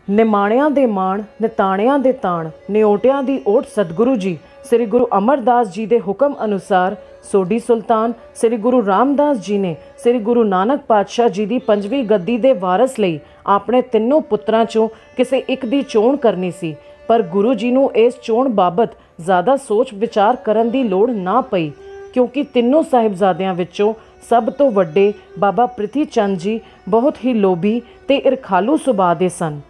ਨਿਮਾਣਿਆਂ ਦੇ ਮਾਣ, ਨਿਤਾਣਿਆਂ ਦੇ ਤਾਣ, ਨਿਓਟਿਆਂ ਦੀ ਓਟ ਸਤਿਗੁਰੂ ਜੀ ਸ੍ਰੀ ਗੁਰੂ ਅਮਰਦਾਸ ਜੀ ਦੇ ਹੁਕਮ ਅਨੁਸਾਰ ਸੋਢੀ ਸੁਲਤਾਨ ਸ੍ਰੀ ਗੁਰੂ ਰਾਮਦਾਸ ਜੀ ਨੇ ਸ੍ਰੀ ਗੁਰੂ ਨਾਨਕ ਪਾਤਸ਼ਾਹ ਜੀ ਦੀ 5ਵੀਂ ਗੱਦੀ ਦੇ ਵਾਰਸ ਲਈ ਆਪਣੇ ਤਿੰਨੋਂ ਪੁੱਤਰਾਂ 'ਚੋਂ ਕਿਸੇ ਇੱਕ ਦੀ ਚੋਣ ਕਰਨੀ ਸੀ। ਪਰ ਗੁਰੂ ਜੀ ਨੂੰ ਇਸ ਚੋਣ ਬਾਬਤ ਜ਼ਿਆਦਾ ਸੋਚ ਵਿਚਾਰ ਕਰਨ ਦੀ ਲੋੜ ਨਾ ਪਈ, ਕਿਉਂਕਿ ਤਿੰਨੋਂ ਸਾਹਿਬਜ਼ਾਦਿਆਂ ਵਿੱਚੋਂ ਸਭ ਤੋਂ ਵੱਡੇ ਬਾਬਾ ਪ੍ਰਿਥੀ ਚੰਦ ਜੀ ਬਹੁਤ ਹੀ ਲੋਭੀ ਤੇ ਈਰਖਾਲੂ ਸੁਭਾਅ ਦੇ ਸਨ।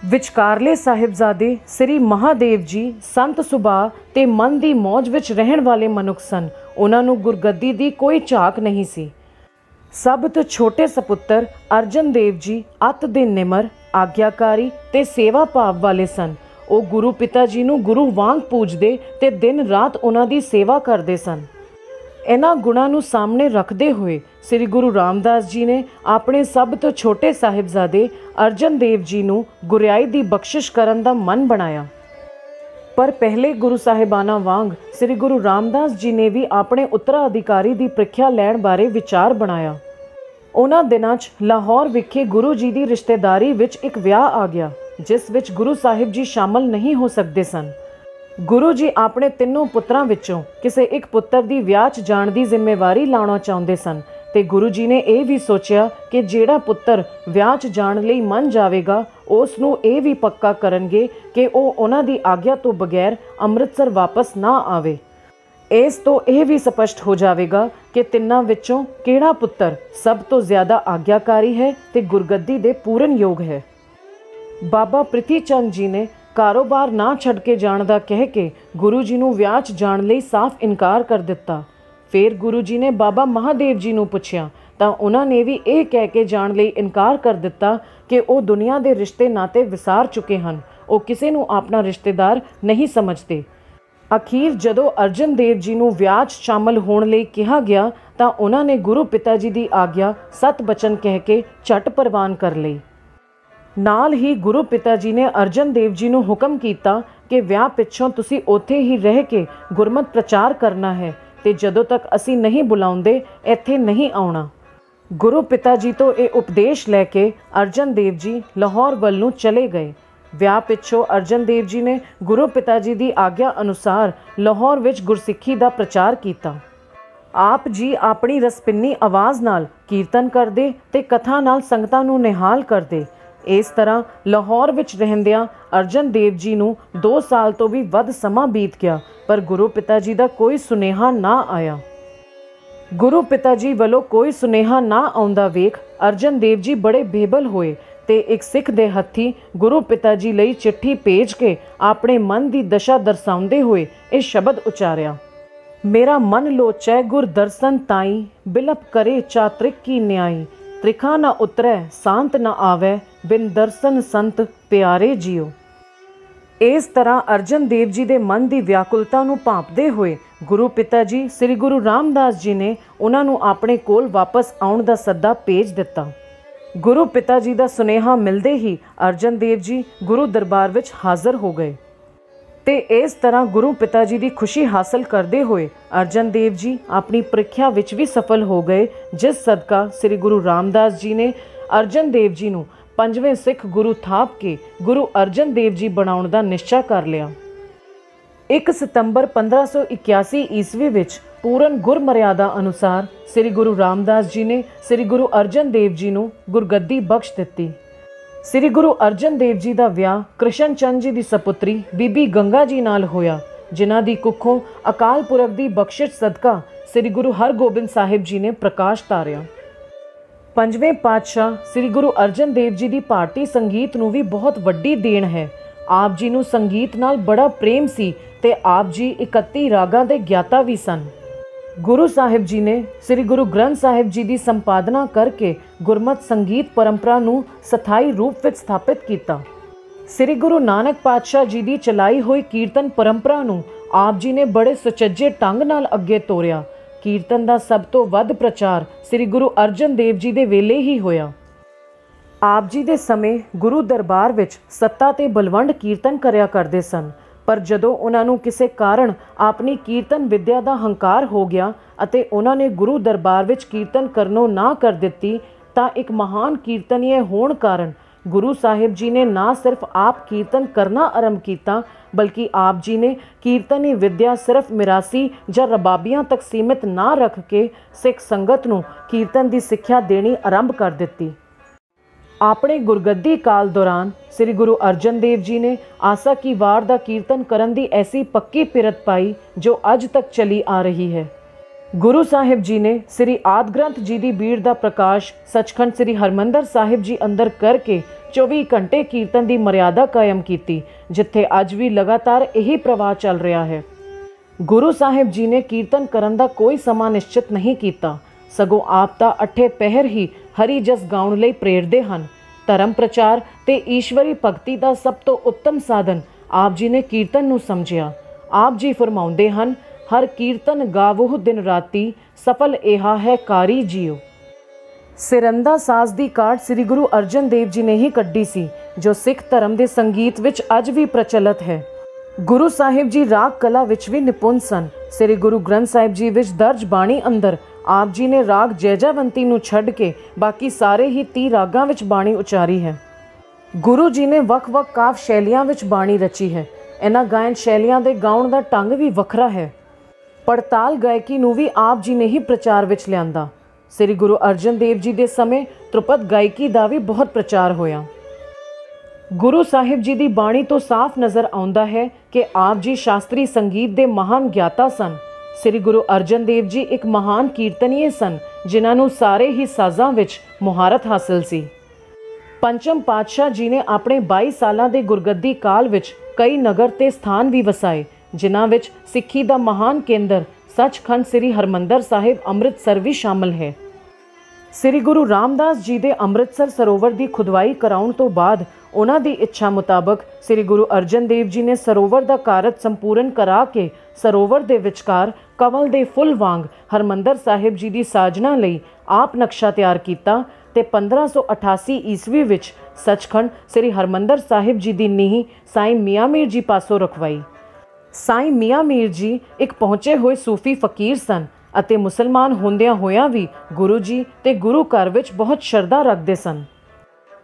ਵਿਚਕਾਰਲੇ ਸਾਹਿਬਜ਼ਾਦੇ ਸ੍ਰੀ ਮਹਾਦੇਵ ਜੀ ਸੰਤ ਸੁਭਾਅ ਤੇ ਮਨ ਦੀ ਮੌਜ ਵਿੱਚ ਰਹਿਣ ਵਾਲੇ ਮਨੁੱਖ ਸਨ। ਉਹਨਾਂ ਨੂੰ ਗੁਰਗੱਦੀ ਦੀ ਕੋਈ ਝਾਕ ਨਹੀਂ ਸੀ। ਸਭ ਤੋਂ ਛੋਟੇ ਸਪੁੱਤਰ ਅਰਜਨ ਦੇਵ ਜੀ ਅਤ ਦੇ ਨਿਮਰ, ਆਗਿਆਕਾਰੀ ਤੇ ਸੇਵਾ ਭਾਵ ਵਾਲੇ ਸਨ। ਉਹ ਗੁਰੂ ਪਿਤਾ ਜੀ ਨੂੰ ਗੁਰੂ ਵਾਂਗ ਪੂਜਦੇ ਤੇ ਦਿਨ ਰਾਤ ਉਹਨਾਂ ਦੀ ਸੇਵਾ ਕਰਦੇ ਸਨ। ਇਹਨਾਂ ਗੁਣਾਂ ਨੂੰ ਸਾਹਮਣੇ ਰੱਖਦੇ ਹੋਏ ਸ੍ਰੀ ਗੁਰੂ ਰਾਮਦਾਸ ਜੀ ਨੇ ਆਪਣੇ ਸਭ ਤੋਂ ਛੋਟੇ ਸਾਹਿਬਜ਼ਾਦੇ ਅਰਜਨ ਦੇਵ ਜੀ ਨੂੰ ਗੁਰਿਆਈ ਦੀ ਬਖਸ਼ਿਸ਼ ਕਰਨ ਦਾ ਮਨ ਬਣਾਇਆ। ਪਰ ਪਹਿਲੇ ਗੁਰੂ ਸਾਹਿਬਾਨਾਂ ਵਾਂਗ ਸ੍ਰੀ ਗੁਰੂ ਰਾਮਦਾਸ ਜੀ ਨੇ ਵੀ ਆਪਣੇ ਉੱਤਰਾਧਿਕਾਰੀ ਦੀ ਪ੍ਰੀਖਿਆ ਲੈਣ ਬਾਰੇ ਵਿਚਾਰ ਬਣਾਇਆ। ਉਹਨਾਂ ਦਿਨਾਂ 'ਚ ਲਾਹੌਰ ਵਿਖੇ ਗੁਰੂ ਜੀ ਦੀ ਰਿਸ਼ਤੇਦਾਰੀ ਵਿੱਚ ਇੱਕ ਵਿਆਹ ਆ ਗਿਆ, ਜਿਸ ਵਿੱਚ ਗੁਰੂ ਸਾਹਿਬ ਜੀ ਸ਼ਾਮਲ ਨਹੀਂ ਹੋ ਸਕਦੇ ਸਨ। ਗੁਰੂ ਜੀ ਆਪਣੇ ਤਿੰਨੋਂ ਪੁੱਤਰਾਂ ਵਿੱਚੋਂ ਕਿਸੇ ਇੱਕ ਪੁੱਤਰ ਦੀ ਵਿਆਹ 'ਚ ਜਾਣ ਦੀ ਜ਼ਿੰਮੇਵਾਰੀ ਲਾਉਣਾ ਚਾਹੁੰਦੇ ਸਨ ਤੇ ਗੁਰੂ ਜੀ ਨੇ ਇਹ ਵੀ ਸੋਚਿਆ ਕਿ ਜਿਹੜਾ ਪੁੱਤਰ ਵਿਆਹ 'ਚ ਜਾਣ ਲਈ ਮੰਨ ਜਾਵੇਗਾ ਉਸ ਨੂੰ ਇਹ ਵੀ ਪੱਕਾ ਕਰਨਗੇ ਕਿ ਉਹ ਉਹਨਾਂ ਦੀ ਆਗਿਆ ਤੋਂ ਬਗੈਰ ਅੰਮ੍ਰਿਤਸਰ ਵਾਪਸ ਨਾ ਆਵੇ। ਇਸ ਤੋਂ ਇਹ ਵੀ ਸਪਸ਼ਟ ਹੋ ਜਾਵੇਗਾ ਕਿ ਤਿੰਨਾਂ ਵਿੱਚੋਂ ਕਿਹੜਾ ਪੁੱਤਰ ਸਭ ਤੋਂ ਜ਼ਿਆਦਾ ਆਗਿਆਕਾਰੀ ਹੈ ਤੇ ਗੁਰਗੱਦੀ ਦੇ ਪੂਰਨ ਯੋਗ ਹੈ। ਬਾਬਾ ਪ੍ਰਿਥੀ ਚੰਦ ਜੀ ਨੇ ਕਾਰੋਬਾਰ ਨਾ ਛੱਡ ਕੇ ਜਾਣ ਦਾ ਕਹਿ ਕੇ ਗੁਰੂ ਜੀ ਨੂੰ ਵਿਆਹ 'ਚ ਜਾਣ ਲਈ ਸਾਫ਼ ਇਨਕਾਰ ਕਰ ਦਿੱਤਾ। ਫਿਰ ਗੁਰੂ ਜੀ ਨੇ ਬਾਬਾ ਮਹਾਦੇਵ ਜੀ ਨੂੰ ਪੁੱਛਿਆ ਤਾਂ ਉਹਨਾਂ ਨੇ ਵੀ ਇਹ ਕਹਿ ਕੇ ਜਾਣ ਲਈ ਇਨਕਾਰ ਕਰ ਦਿੱਤਾ ਕਿ ਉਹ ਦੁਨੀਆ ਦੇ ਰਿਸ਼ਤੇ ਨਾਤੇ ਵਿਸਾਰ ਚੁੱਕੇ ਹਨ, ਉਹ ਕਿਸੇ ਨੂੰ ਆਪਣਾ ਰਿਸ਼ਤੇਦਾਰ ਨਹੀਂ ਸਮਝਦੇ। ਅਖੀਰ ਜਦੋਂ ਅਰਜਨ ਦੇਵ ਜੀ ਨੂੰ ਵਿਆਹ 'ਚ ਸ਼ਾਮਲ ਹੋਣ ਲਈ ਕਿਹਾ ਗਿਆ ਤਾਂ ਉਹਨਾਂ ਨੇ ਗੁਰੂ ਪਿਤਾ ਜੀ ਦੀ ਆਗਿਆ ਸਤ ਬਚਨ ਕਹਿ ਕੇ ਝਟ ਪ੍ਰਵਾਨ ਕਰ ਲਈ। ਨਾਲ ਹੀ ਗੁਰੂ ਪਿਤਾ ਜੀ ਨੇ ਅਰਜਨ ਦੇਵ ਜੀ ਨੂੰ ਹੁਕਮ ਕੀਤਾ ਕਿ ਵਿਆਹ ਪਿੱਛੋਂ ਤੁਸੀਂ ਉੱਥੇ ਹੀ ਰਹਿ ਕੇ ਗੁਰਮਤਿ ਪ੍ਰਚਾਰ ਕਰਨਾ ਹੈ ਤੇ ਜਦੋਂ ਤੱਕ ਅਸੀਂ ਨਹੀਂ ਬੁਲਾਉਂਦੇ ਇੱਥੇ ਨਹੀਂ ਆਉਣਾ। ਗੁਰੂ ਪਿਤਾ ਜੀ ਤੋਂ ਇਹ ਉਪਦੇਸ਼ ਲੈ ਕੇ ਅਰਜਨ ਦੇਵ ਜੀ ਲਾਹੌਰ ਵੱਲ ਨੂੰ ਚਲੇ ਗਏ। ਵਿਆਹ ਪਿੱਛੋਂ ਅਰਜਨ ਦੇਵ ਜੀ ਨੇ ਗੁਰੂ ਪਿਤਾ ਜੀ ਦੀ ਆਗਿਆ ਅਨੁਸਾਰ ਲਾਹੌਰ ਵਿੱਚ ਗੁਰਸਿੱਖੀ ਦਾ ਪ੍ਰਚਾਰ ਕੀਤਾ। ਆਪ ਜੀ ਆਪਣੀ ਰਸਪਿੰਨੀ ਆਵਾਜ਼ ਨਾਲ ਕੀਰਤਨ ਕਰਦੇ ਤੇ ਕਥਾ ਨਾਲ ਸੰਗਤਾਂ ਨੂੰ ਨਿਹਾਲ ਕਰਦੇ। ਇਸ ਤਰ੍ਹਾਂ ਲਾਹੌਰ ਵਿੱਚ ਰਹਿੰਦਿਆਂ ਅਰਜਨ ਦੇਵ ਜੀ ਨੂੰ 2 ਸਾਲ ਤੋਂ ਵੀ ਵੱਧ ਸਮਾਂ ਬੀਤ ਗਿਆ, ਪਰ ਗੁਰੂ ਪਿਤਾ ਜੀ ਦਾ ਕੋਈ ਸੁਨੇਹਾ ਨਾ ਆਇਆ। ਗੁਰੂ ਪਿਤਾ ਜੀ ਵੱਲੋਂ ਕੋਈ ਸੁਨੇਹਾ ਨਾ ਆਉਂਦਾ ਵੇਖ ਅਰਜਨ ਦੇਵ ਜੀ ਬੜੇ ਬੇਬਲ ਹੋਏ ਤੇ ਇੱਕ ਸਿੱਖ ਦੇ ਹੱਥੀਂ ਗੁਰੂ ਪਿਤਾ ਜੀ ਲਈ ਚਿੱਠੀ ਭੇਜ ਕੇ ਆਪਣੇ ਮਨ ਦੀ ਦਸ਼ਾ ਦਰਸਾਉਂਦੇ ਹੋਏ ਇਹ ਸ਼ਬਦ ਉਚਾਰਿਆ। ਮੇਰਾ ਮਨ ਲੋਚੈ ਗੁਰ ਦਰਸ਼ਨ ਤਾਈ, ਬਿਲਪ ਕਰੇ ਚਾਤ੍ਰਿਕ ਕੀ ਨਿਆਈ, ਤ੍ਰਿਖਾ ਨਾ ਉਤਰੈ ਸ਼ਾਂਤ ਨਾ ਆਵੈ, ਬਿਨ ਦਰਸ਼ਨ ਸੰਤ ਪਿਆਰੇ ਜੀਓ। ਇਸ ਤਰ੍ਹਾਂ ਅਰਜਨ ਦੇਵ ਜੀ ਦੇ ਮਨ ਦੀ ਵਿਆਕੁਲਤਾ ਨੂੰ ਭਾਂਪਦੇ ਹੋਏ ਗੁਰੂ ਪਿਤਾ ਜੀ ਸ੍ਰੀ ਗੁਰੂ ਰਾਮਦਾਸ ਜੀ ਨੇ ਉਹਨਾਂ ਨੂੰ ਆਪਣੇ ਕੋਲ ਵਾਪਸ ਆਉਣ ਦਾ ਸੱਦਾ ਭੇਜ ਦਿੱਤਾ। ਗੁਰੂ ਪਿਤਾ ਜੀ ਦਾ ਸੁਨੇਹਾ ਮਿਲਦੇ ਹੀ ਅਰਜਨ ਦੇਵ ਜੀ ਗੁਰੂ ਦਰਬਾਰ ਵਿੱਚ ਹਾਜ਼ਰ ਹੋ ਗਏ ਤੇ ਇਸ ਤਰ੍ਹਾਂ ਗੁਰੂ ਪਿਤਾ ਜੀ ਦੀ ਖੁਸ਼ੀ ਹਾਸਲ ਕਰਦੇ ਹੋਏ ਅਰਜਨ ਦੇਵ ਜੀ ਆਪਣੀ ਪ੍ਰੀਖਿਆ ਵਿੱਚ ਵੀ ਸਫਲ ਹੋ ਗਏ, ਜਿਸ ਸਦਕਾ ਸ੍ਰੀ ਗੁਰੂ ਰਾਮਦਾਸ ਜੀ ਨੇ ਅਰਜਨ ਦੇਵ ਜੀ ਨੂੰ 5ਵੇਂ ਸਿੱਖ ਗੁਰੂ ਥਾਪ ਕੇ ਗੁਰੂ ਅਰਜਨ ਦੇਵ ਜੀ ਬਣਾਉਣ ਦਾ ਨਿਸ਼ਚਾ ਕਰ ਲਿਆ। 1 ਸਤੰਬਰ 1581 ਈਸਵੀ ਵਿੱਚ ਪੂਰਨ ਗੁਰਮਰਿਆਦਾ ਅਨੁਸਾਰ ਸ੍ਰੀ ਗੁਰੂ ਰਾਮਦਾਸ ਜੀ ਨੇ ਸ੍ਰੀ ਗੁਰੂ ਅਰਜਨ ਦੇਵ ਜੀ ਨੂੰ ਗੁਰਗੱਦੀ ਬਖਸ਼ ਦਿੱਤੀ। ਸ੍ਰੀ ਗੁਰੂ ਅਰਜਨ ਦੇਵ ਜੀ ਦਾ ਵਿਆਹ ਕ੍ਰਿਸ਼ਨ ਚੰਦ ਜੀ ਦੀ ਸਪੁੱਤਰੀ ਬੀਬੀ ਗੰਗਾ ਜੀ ਨਾਲ ਹੋਇਆ, ਜਿਨ੍ਹਾਂ ਦੀ ਕੁੱਖੋਂ ਅਕਾਲ ਪੁਰਖ ਦੀ ਬਖਸ਼ਿਸ਼ ਸਦਕਾ ਸ੍ਰੀ ਗੁਰੂ ਹਰਗੋਬਿੰਦ ਸਾਹਿਬ ਜੀ ਨੇ ਪ੍ਰਕਾਸ਼ ਧਾਰਿਆ। 5ਵੇਂ ਪਾਤਸ਼ਾਹ ਸ੍ਰੀ ਗੁਰੂ ਅਰਜਨ ਦੇਵ ਜੀ ਦੀ ਭਾਰਤੀ ਸੰਗੀਤ ਨੂੰ ਵੀ ਬਹੁਤ ਵੱਡੀ ਦੇਣ ਹੈ। ਆਪ ਜੀ ਨੂੰ ਸੰਗੀਤ ਨਾਲ ਬੜਾ ਪ੍ਰੇਮ ਸੀ ਤੇ ਆਪ ਜੀ 31 ਰਾਗਾਂ ਦੇ ਗਿਆਤਾ ਵੀ ਸਨ। ਗੁਰੂ ਸਾਹਿਬ ਜੀ ਨੇ ਸ੍ਰੀ ਗੁਰੂ ਗ੍ਰੰਥ ਸਾਹਿਬ ਜੀ ਦੀ ਸੰਪਾਦਨਾ ਕਰਕੇ ਗੁਰਮਤਿ ਸੰਗੀਤ ਪਰੰਪਰਾ ਨੂੰ ਸਥਾਈ ਰੂਪ ਵਿੱਚ ਸਥਾਪਿਤ ਕੀਤਾ। ਸ੍ਰੀ ਗੁਰੂ ਨਾਨਕ ਪਾਤਸ਼ਾਹ ਜੀ ਦੀ ਚਲਾਈ ਹੋਈ ਕੀਰਤਨ ਪਰੰਪਰਾ ਨੂੰ ਆਪ ਜੀ ਨੇ ਬੜੇ ਸੁਚੱਜੇ ਢੰਗ ਨਾਲ ਅੱਗੇ ਤੋਰਿਆ। ਕੀਰਤਨ ਦਾ ਸਭ ਤੋਂ ਵੱਧ ਪ੍ਰਚਾਰ ਸ੍ਰੀ ਗੁਰੂ ਅਰਜਨ ਦੇਵ ਜੀ ਦੇ ਵੇਲੇ ਹੀ ਹੋਇਆ। ਆਪ ਜੀ ਦੇ ਸਮੇਂ ਗੁਰੂ ਦਰਬਾਰ ਵਿੱਚ ਸੱਤਾ ਤੇ ਬਲਵੰਡ ਕੀਰਤਨ ਕਰਿਆ ਕਰਦੇ ਸਨ, ਪਰ ਜਦੋਂ ਉਹਨਾਂ ਨੂੰ ਕਿਸੇ ਕਾਰਨ ਆਪਣੀ ਕੀਰਤਨ ਵਿਦਿਆ ਦਾ ਹੰਕਾਰ ਹੋ ਗਿਆ ਅਤੇ ਉਹਨਾਂ ਨੇ ਗੁਰੂ ਦਰਬਾਰ ਵਿੱਚ ਕੀਰਤਨ ਕਰਨੋਂ ਨਾ ਕਰ ਦਿੱਤੀ ਤਾਂ ਇੱਕ ਮਹਾਨ ਕੀਰਤਨੀਏ ਹੋਣ ਕਾਰਨ गुरु साहिब जी ने ना सिर्फ आप कीर्तन करना आरंभ किया, बल्कि आप जी ने कीर्तनी विद्या सिर्फ मिरासी ਜਾਂ रबाबियां तक सीमित ना रख के सिख संगत नूं कीर्तन की सिक्ख्या देनी आरंभ कर दिती। अपने गुरगद्दी काल दौरान श्री गुरु अर्जन देव जी ने आसा की वार का कीर्तन करन दी ऐसी पक्की पिरत पाई जो अज तक चली आ रही है। गुरु साहिब जी ने श्री आदि ग्रंथ जी की बीड़ का प्रकाश सचखंड श्री हरमंदर साहिब जी अंदर करके 24 घंटे कीर्तन की मर्यादा कायम की, जिथे अज भी लगातार यही प्रवाह चल रहा है। गुरु साहिब जी ने कीर्तन करन का कोई समा निश्चित नहीं किया, सगों आप तां अठे पहर ही हरी जस गाउण लई प्रेरदे हन। धर्म प्रचार ते ईश्वरी भगती का सब तो उत्तम साधन आप जी ने कीर्तन नूं समझिया। आप जी फरमाउंदे हन, हर कीर्तन गावोह दिन राती, सफल एहा है कारी जियो। सिरंदा साज दी काट श्री गुरु अर्जन देव जी ने ही कड्डी सी, जो सिख धर्म के संगीत विच अज भी प्रचलित है। गुरु साहिब जी राग कला विच भी निपुण सन। श्री गुरु ग्रंथ साहिब जी विच दर्ज बाणी अंदर आप जी ने राग जैजावंती नूं छड्ड के बाकी सारे ही 30 रागां विच बाणी उचारी है। गुरु जी ने वख-वख काव्य शैलियां विच बाणी रची है। इन्हां गायन शैलियां दे गाउण दा ढंग भी वखरा है। पड़ताल गायकी नूं भी आप जी ने ही प्रचार विच लिआंदा। श्री गुरु अर्जन देव जी के समय ध्रुपद गायकी का भी बहुत प्रचार होया। गुरु साहिब जी की बाणी तो साफ नज़र आउंदा है कि आप जी शास्त्रीय संगीत के महान ज्ञाता सन। श्री गुरु अर्जन देव जी एक महान कीर्तनीय सन, जिन्हां नूं सारे ही साज़ां विच मुहारत हासिल सी। पंचम पातशाह जी ने अपने 22 सालां दे गुरगद्दी काल विच कई नगर ते स्थान भी वसाए, जिन्हां विच सिੱਖੀ ਦਾ महान केंद्र सचखंड श्री हरमंदर साहिब अमृतसर भी शामिल है। श्री गुरु रामदास जी के अमृतसर सरोवर की खुदवाई कराउण तो बाद उन्हां दी इच्छा मुताबक श्री गुरु अर्जन देव जी ने सरोवर का कारज संपूर्ण करा के सरोवर के विचकार कमल के फुल वांग हरमंदर साहिब जी की साजना लई आप नक्शा तैयार किया ते 1588 ईस्वी विच सचखंड श्री हरमंदर साहिब जी की नींह साईं मियाँ मीर जी पासों रखवाई। साईं मियाँ मीर जी एक पहुँचे हुए सूफी फकीर सन अते मुसलमान होंदियां होयां भी गुरु जी ते गुरु घर विच बहुत शरधा रखते सन।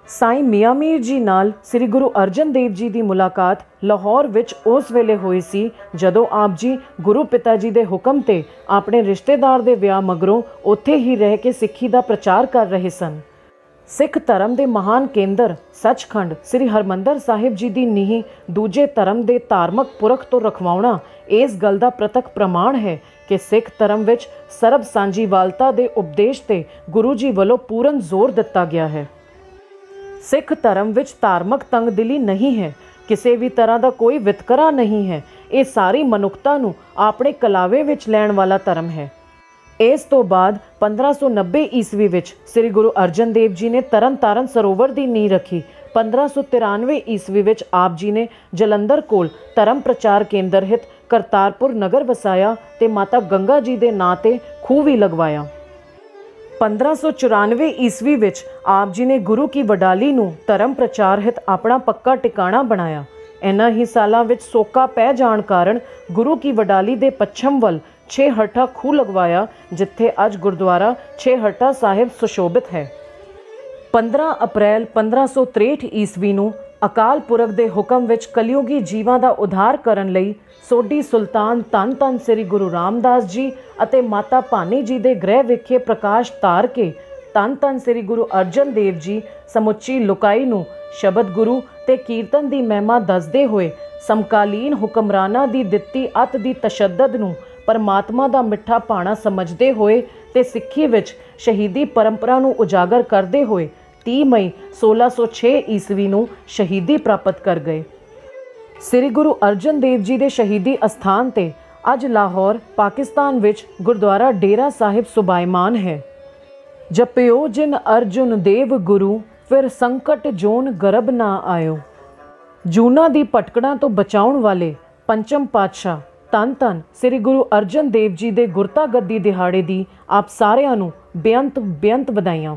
साईं मियाँ मीर जी नाल श्री गुरु अर्जन देव जी की मुलाकात लाहौर विच उस वेले हुई सी जदों आप जी गुरु पिता जी के हुक्म ते अपने रिश्तेदार के विआह मगरों उत्थे ही रह के सिੱਖੀ का प्रचार कर रहे सन। सिख धर्म के महान केंद्र सचखंड श्री हरमंदर साहिब जी की नींह दूजे धर्म के धार्मिक पुरख तो रखवाउणा इस गल का प्रतक प्रमाण है कि सिख धर्म विच सरब सांझीवालता के उपदेश ते गुरु जी वालों पूर्ण जोर दिता गया है। सिख धर्म विच धार्मिक तंगदिली नहीं है, किसी भी तरह का कोई वितकरा नहीं है। ये सारी मनुखता नूं अपने कलावे विच लैण वाला धर्म है। इस तो बाद 1590 ईस्वी विच श्री गुरु अर्जन देव जी ने तरन तारण सरोवर की नींह रखी। 1593 ईस्वी विच आप जी ने जलंधर कोल धर्म प्रचार केंद्र हित करतारपुर नगर वसाया ते माता गंगा जी के नां ते खूह भी लगवाया। 1594 ईस्वी विच आप जी ने गुरु की वडाली नूं धर्म प्रचार हित अपना पक्का टिकाणा बनाया। इन्हां ही सालां विच सोका पै जाण कारण गुरु की वडाली दे पच्छम वल 6 हट्ठा खूह लगवाया, जिथे अज गुरुद्वारा 6 हट्ठा साहिब सुशोभित है। 15 अप्रैल 1563 ईस्वी नूं अकाल पुरख दे हुक्म विच कलयुगी जीवां दा उद्धार करन लई सोडी सुल्तान धन धन श्री गुरु रामदास जी अते माता भानी जी दे गृह विखे प्रकाश तार के धन धन श्री गुरु अर्जन देव जी समुची लुकाई नूं शबद गुरु ते कीर्तन दी महिमा दसदे होए समकालीन हुक्मराना दी दित्ती अत दी तशद्दद नूं परमात्मा दा मिठा भाणा समझदे होए ते सिੱਖੀ विच शहीदी परंपरा नूं उजागर करदे होए 30 मई 1606 ईस्वी नूं शहीदी प्राप्त कर गए। श्री गुरु अर्जन देव जी दे शहीदी अस्थान ते अज लाहौर पाकिस्तान विच गुरुद्वारा डेरा साहिब सुभाईमान है। जपियो जिन अर्जुन देव गुरु फिर संकट जोन गरब ना आयो। जूना दी भटकणा तो बचाउण वाले पंचम पातशाह धन धन श्री गुरु अर्जन देव जी दे गुरता गद्दी दिहाड़े दी आप सारिआं नूं बेअंत बेअंत बधाइयां।